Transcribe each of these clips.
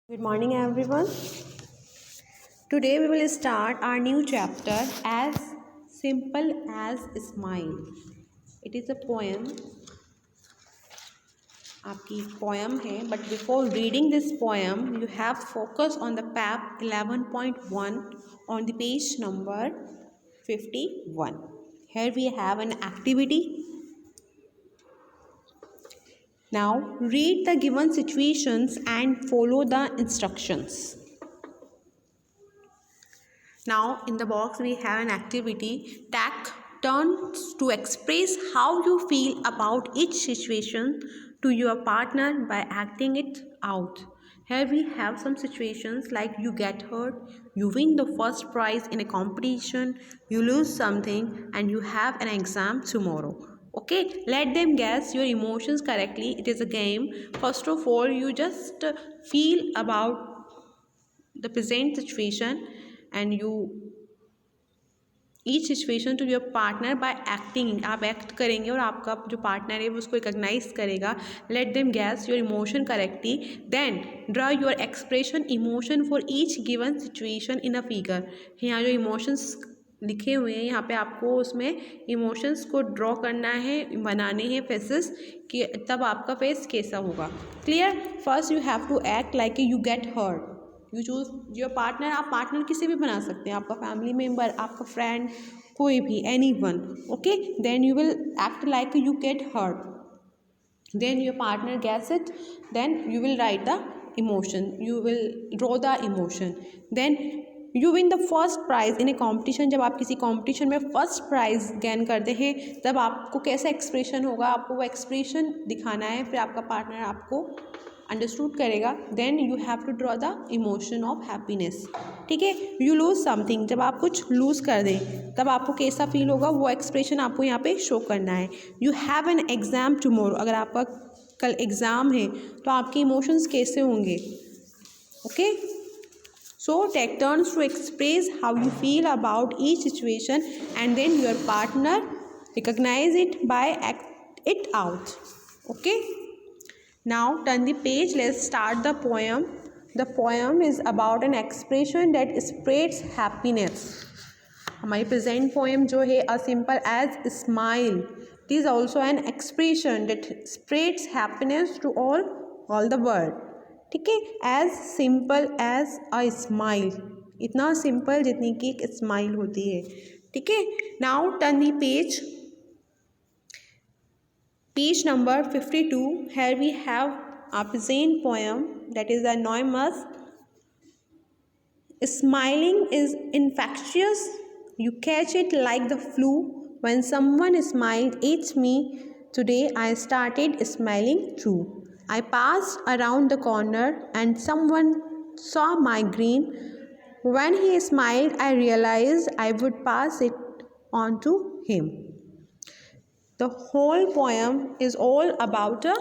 Good morning, everyone. Today we will start our new chapter, As Simple as Smile. It is a poem. आपकी poem है, but before reading this poem, you have focus on the PAP 11.1 on the page number 51. Here we have an activity. Now read the given situations and follow the instructions. Now in the box we have an activity. Take turns to express how you feel about each situation to your partner by acting it out. Here we have some situations like you get hurt, you win the first prize in a competition, you lose something, and you have an exam tomorrow. Okay, let them guess your emotions correctly. It is a game. First of all, you just feel about the present situation and you each situation to your partner by acting. आप act करेंगे और आपका जो partner है वो उसको recognise करेगा. Let them guess your emotion correctly. Then draw your expression emotion for each given situation in a figure. यहाँ जो इमोशंस लिखे हुए हैं यहाँ पे आपको उसमें इमोशंस को ड्रॉ करना है, बनाने हैं फेसेस कि तब आपका फेस कैसा होगा. Clear. First you have to act like you get hurt. You choose your partner. आप पार्टनर किसी भी बना सकते हैं, आपका फैमिली मेम्बर, आपका फ्रेंड, कोई भी, anyone. Okay, then you will act like you get hurt. Then your partner gets it. Then you will write the emotion, you will draw the emotion. Then you win the first prize in a competition. जब आप किसी competition में first prize gain करते हैं तब आपको कैसा expression होगा, आपको वो एक्सप्रेशन दिखाना है, फिर आपका पार्टनर आपको अंडरस्टूड करेगा. Then you have to draw the emotion of happiness. ठीक है. You lose something. जब आप कुछ लूज़ कर दें तब आपको कैसा फील होगा, वो एक्सप्रेशन आपको यहाँ पे शो करना है. You have an exam tomorrow. अगर आपका कल एग्ज़ाम है तो आपके इमोशंस कैसे होंगे. Okay. So take turns to express how you feel about each situation and then your partner recognize it by act it out. Okay. Now turn the page. Let's start the poem. The poem is about an expression that spreads happiness. हमारी present poem जो है A Simple as Smile. It is also an expression that spreads happiness to all the world. ठीक है. As simple as a smile. इतना simple जितनी कि एक smile होती है. ठीक है. Now turn the page number 52. Here we have a present poem that is anonymous. Smiling is infectious. You catch it like the flu. When someone smiled at me today, I started smiling too. I passed around the corner and someone saw my grin. When he smiled, I realized I would pass it on to him. The whole poem is all about a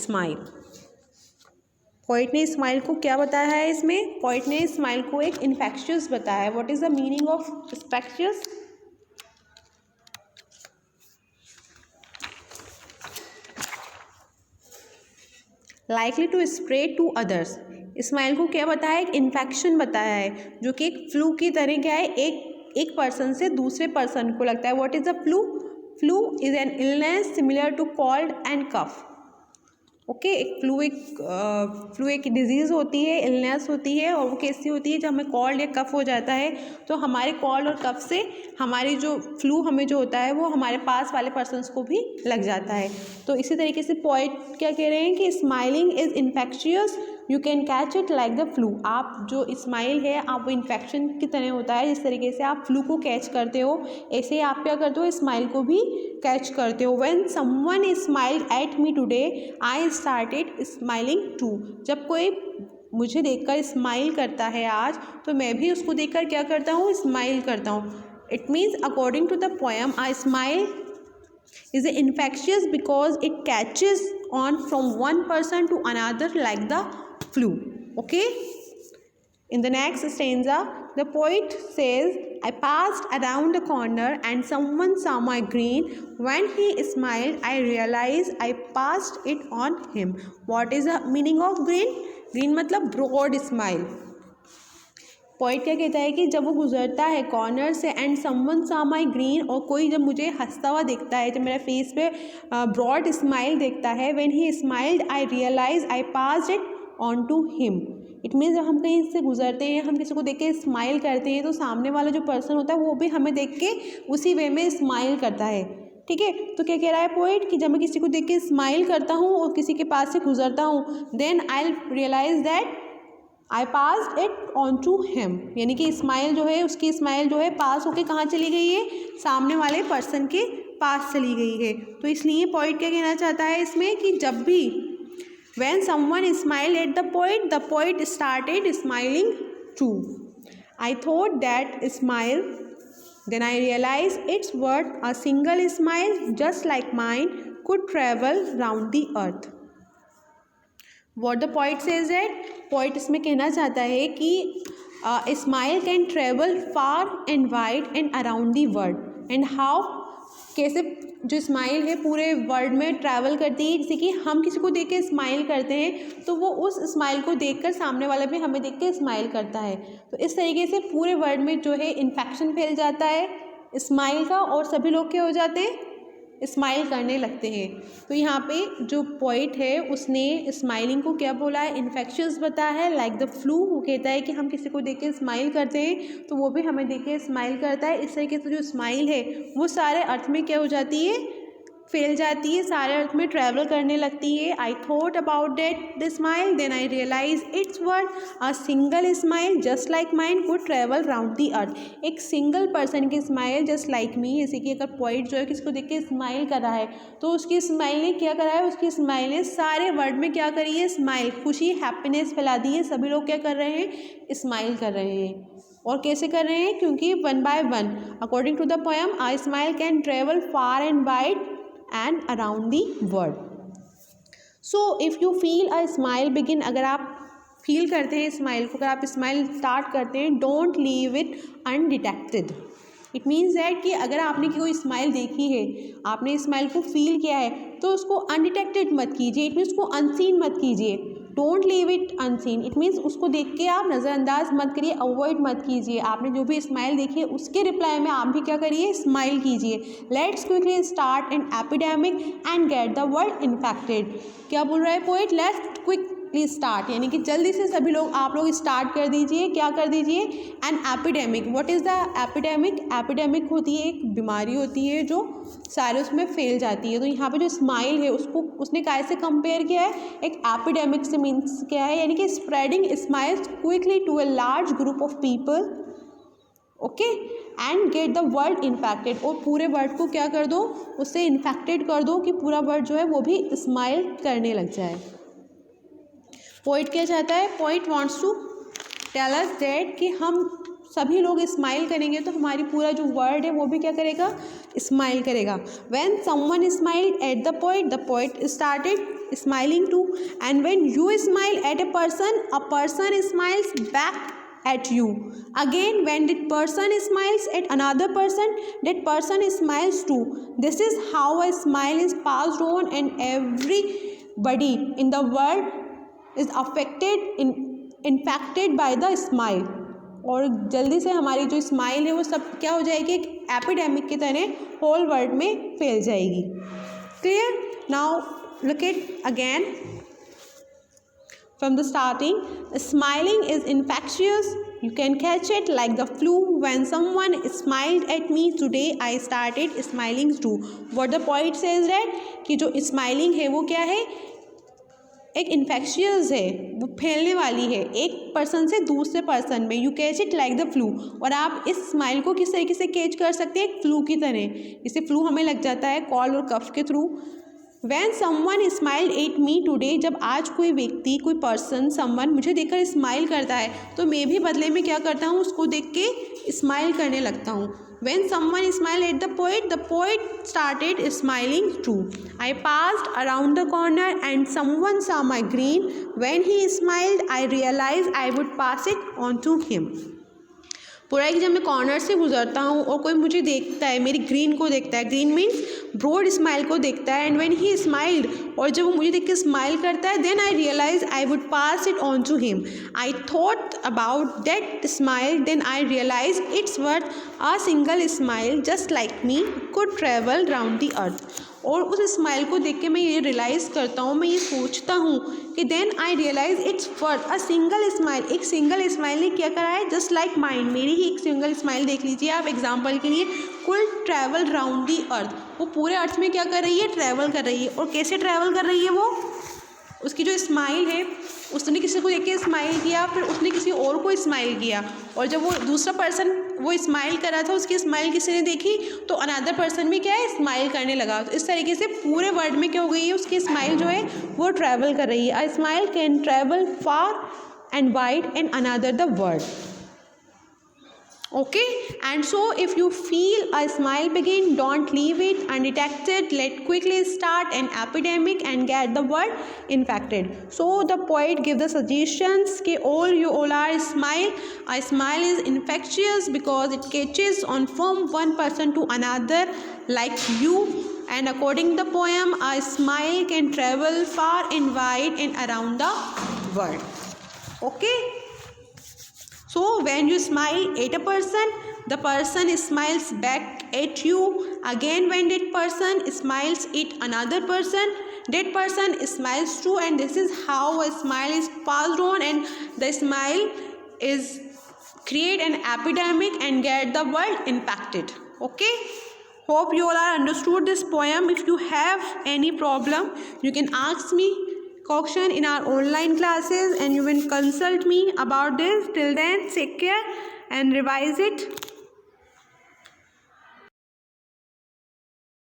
smile. Poet ने smile को क्या बताया है इसमें. Poet ने smile को एक infectious बताया है. What is the meaning of infectious. Likely to spread to others. Smile को क्या बताया है, एक इन्फेक्शन बताया है जो कि एक फ्लू की तरह क्या है, एक पर्सन से दूसरे पर्सन को लगता है. What is the flu. Flu is an illness similar to cold and cough. Okay. Flu एक डिजीज़ होती है, इलनेस होती है, और वो कैसी होती है, जब हमें कॉल्ड या कफ हो जाता है तो हमारे कॉल्ड और कफ से हमारी जो फ्लू हमें जो होता है वो हमारे पास वाले पर्सन्स को भी लग जाता है. तो इसी तरीके से पोइट क्या कह रहे हैं कि smiling is infectious. You can catch it like the flu. आप जो स्माइल है आप वो इन्फेक्शन की तरह होता है. जिस तरीके से आप फ्लू को कैच करते हो ऐसे ही आप क्या करते हो, स्माइल को भी कैच करते हो. When someone smiled at me today I started smiling too. जब कोई मुझे देखकर स्माइल करता है आज तो मैं भी उसको देखकर क्या करता हूँ, स्माइल करता हूँ. It means according to the poem I smile is infectious because it catches on from one person to another like the flu. Okay. In the next stanza, the poet says, I passed around the corner and someone saw my grin. When he smiled, I realized I passed it on him. What is the meaning of grin. Green मतलब broad smile. Point क्या कहता है कि जब वो गुजरता है corner से एंड समवन सा माई ग्रीन, और कोई जब मुझे हंसता हुआ देखता है, जब मेरा फेस पे ब्रॉड स्माइल देखता है, when he smiled I realise I passed it on to him. It means जब हम कहीं से गुजरते हैं, हम किसी को देख के स्माइल करते हैं, तो सामने वाला जो पर्सन होता है वो भी हमें देख के उसी वे में स्माइल करता है। ठीक है, तो क्या कह रहा है पोइट कि जब मैं किसी को देख के स्माइल करता हूँ और किसी के पास से गुजरता हूँ, then I realise that I pass it on to him, यानी कि स्माइल जो है, उसकी स्माइल जो है पास होके कहाँ चली गई है, सामने वाले पर्सन के पास चली गई है। तो इसलिए पॉइंट क्या कहना चाहता है इसमें कि जब भी when someone smiled at the poet started smiling too. I thought that smile, then I realized its worth. A single smile just like mine could travel round the earth. What the poet says that, poet इसमें कहना चाहता है कि smile can travel far and wide and around the world. And how, कैसे जो smile है पूरे world में ट्रैवल करती है। जैसे कि हम किसी को देख के स्माइल करते हैं तो वो उस स्माइल को देखकर सामने वाला भी हमें देख के स्माइल करता है। तो इस तरीके से पूरे वर्ल्ड में जो है इन्फेक्शन फैल जाता है स्माइल का, और सभी लोग क्या हो जाते हैं, स्माइल करने लगते हैं। तो यहाँ पे जो पोइट है उसने स्माइलिंग को क्या बोला है, इन्फेक्शियस बताया है, लाइक द फ्लू। वो कहता है कि हम किसी को देख के स्माइल करते हैं तो वो भी हमें देख के स्माइल करता है। इस तरीके से जो स्माइल है वो सारे अर्थ में क्या हो जाती है, फैल जाती है, सारे अर्थ में ट्रैवल करने लगती है। I thought about that the smile, then I realise its worth. A single smile just like mine could travel round the earth. एक सिंगल पर्सन की स्माइल जस्ट लाइक मी, जैसे कि अगर पॉइंट जो है किसको देख के स्माइल कर रहा है तो उसकी स्माइल ने क्या करा है, उसकी स्माइल ने सारे वर्ल्ड में क्या करी है, स्माइल, खुशी, हैप्पीनेस फैला दी है। सभी लोग क्या कर रहे हैं, स्माइल कर रहे हैं। और कैसे कर रहे हैं, क्योंकि one by one, according to the poem, a smile can travel far and wide and around the world. So if you feel a smile begin, अगर आप फील करते हैं स्माइल को, अगर आप स्माइल स्टार्ट करते हैं, don't leave it undetected. It means that कि अगर आपने कोई स्माइल देखी है, आपने स्माइल को फील किया है, तो उसको अनडिटेक्टेड मत कीजिए। इट मीन्स उसको अनसीन मत कीजिए, don't leave it unseen. It means उसको देख के आप नज़रअंदाज मत करिए, अवॉइड मत कीजिए। आपने जो भी स्माइल देखी है उसके रिप्लाई में आप भी क्या करिए, स्माइल कीजिए। Let's quickly start an epidemic and get the world infected. क्या बोल रहा है पोएट, लेट्स क्विकली स्टार्ट, यानी कि जल्दी से सभी लोग आप लोग स्टार्ट कर दीजिए। क्या कर दीजिए, an epidemic. What is the epidemic, epidemic होती है एक बीमारी होती है जो सारे उसमें फैल जाती है। तो यहाँ पे जो स्माइल है उसको उसने काय से कंपेयर किया है, एक एपिडेमिक से। मीन्स क्या है, यानी कि spreading smiles quickly to a large group of people, okay, and get the world infected. और पूरे वर्ल्ड को क्या कर दो, उससे इन्फेक्टेड कर दो कि पूरा वर्ल्ड जो है वो भी स्माइल करने लग जाए। पोइट क्या चाहता है, poet wants to tell us that कि हम सभी लोग स्माइल करेंगे तो हमारी पूरा जो वर्ल्ड है वो भी क्या करेगा, स्माइल करेगा। When someone smiled at the poet started smiling too, and when you smile at a person smiles back at you. Again, when that person smiles at another person, that person smiles too. This is how a smile is passed on, and everybody in the world is infected by the smile. और जल्दी से हमारी जो smile है वो सब क्या हो जाएगी, एक एपिडेमिक की तरह होल वर्ल्ड में फैल जाएगी। Clear? Now look it again from the starting. Smiling is infectious. You can catch it like the flu. When someone smiled at me today, I started smiling too. What the poet says that कि जो smiling है वो क्या है, एक infectious है, वो फैलने वाली है एक पर्सन से दूसरे पर्सन में। You catch it like the flu. और आप इस स्माइल को किस तरीके से कैच कर सकते हैं, एक फ्लू की तरह। जैसे फ्लू हमें लग जाता है कॉल और कफ के through. When someone smiled at me today, जब आज कोई व्यक्ति, कोई पर्सन, समवन मुझे देखकर स्माइल करता है तो मैं भी बदले में क्या करता हूँ, उसको देख के स्माइल करने लगता हूँ। When someone smiled at the poet started smiling too. I passed around the corner and someone saw my grin. When he smiled, I realized I would pass it on to him. पूरा एक जब मैं corner से गुजरता हूँ और कोई मुझे देखता है, मेरी ग्रीन को देखता है, ग्रीन मीन्स ब्रॉड स्माइल को देखता है, एंड व्हेन ही स्माइल्ड, और जब वो मुझे देख के स्माइल करता है, then I realise I would pass it on to him. I thought about that smile, then I realise it's worth a single smile just like me could travel round the earth. और उस smile को देख के मैं ये realise करता हूँ, मैं ये सोचता हूँ कि then I realise it's worth a single smile, एक सिंगल स्माइल ने क्या करा है, जस्ट लाइक माइंड, मेरी ही एक सिंगल स्माइल देख लीजिए आप एग्जांपल के लिए, कुल ट्रैवल राउंड दी अर्थ, वो पूरे अर्थ में क्या कर रही है, ट्रैवल कर रही है। और कैसे ट्रैवल कर रही है वो, उसकी जो स्माइल है, उसने किसी को देख के स्माइल किया, फिर उसने किसी और को स्माइल किया, और जब वो दूसरा पर्सन वो स्माइल कर रहा था, उसकी स्माइल किसी ने देखी तो अनदर पर्सन भी क्या है, स्माइल करने लगा। तो इस तरीके से पूरे वर्ल्ड में क्या हो गई है, उसकी स्माइल जो है वो ट्रैवल कर रही है। A smile can travel far and wide and another the world. Okay, and so if you feel a smile begin, don't leave it undetected. Let quickly start an epidemic and get the world infected. So the poet give the suggestions कि you all are smile. A smile is infectious because it catches on from one person to another like you. And according to the poem, a smile can travel far and wide and around the world. Okay. So when you smile at a person, the person smiles back at you. Again, when that person smiles at another person, that person smiles too, and this is how a smile is passed on, and the smile is create an epidemic and get the world impacted. Okay, hope you all are understood this poem. If you have any problem, you can ask me question in our online classes, and you will consult me about this. Till then, take care and revise it.